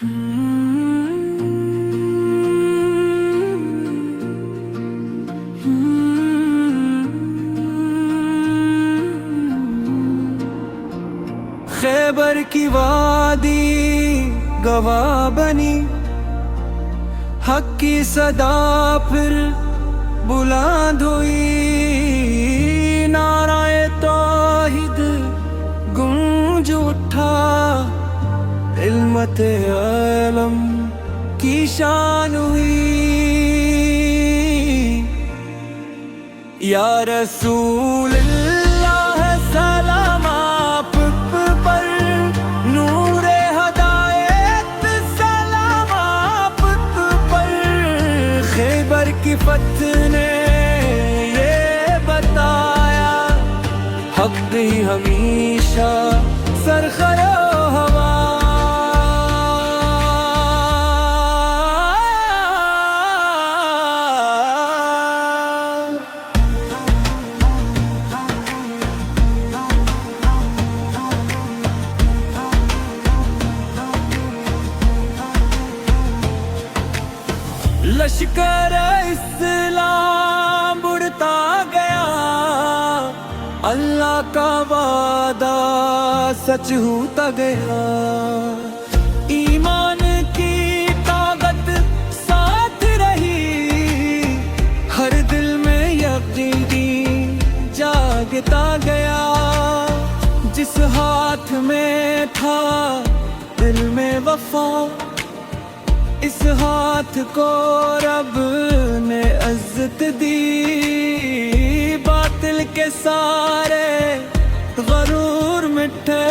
खैबर की वादी गवाह बनी, हक की सदा फिर बुलंद हुई। नाराए तौहीद गूंज उठा, इल्मत आलम की शान हुई। या रसूल अल्लाह सलाम आप पर, नूरे हदायत सलाम आप पर। खैबर की फतह ने ये बताया, हक ही हमेशा सरखरो हवा। लश्कर इस्लाम बढ़ता गया, अल्लाह का वादा सच होता गया। ईमान की ताकत साथ रही, हर दिल में यकीन जागता गया। जिस हाथ में था दिल में वफा, इस हाथ को रब ने इज्जत दी। बातिल के सारे गरूर मिटे,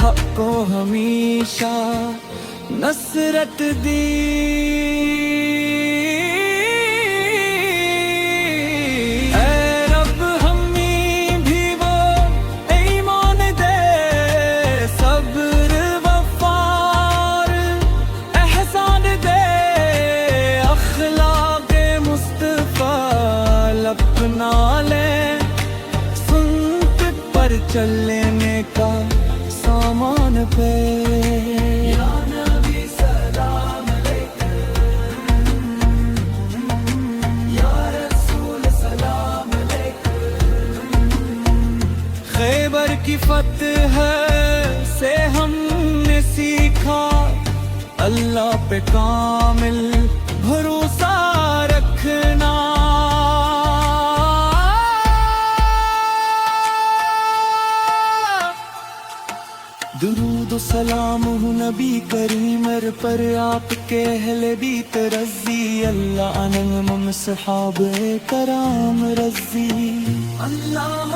हक को हमेशा नसरत दी। अपना ले सुन्नत पर चलने का सामान पे। या नबी सलाम अलैकुम, या रसूल सलाम अलैकुम। खैबर की फतह से हमने सीखा, अल्लाह पे कामिल भरोसा रखना। दुरूद सलाम हूँ नबी करीम पर, आपके अहले बीत रज़ी। अल्लाह अनम सहाबे कराम रज़ी। अल्लाह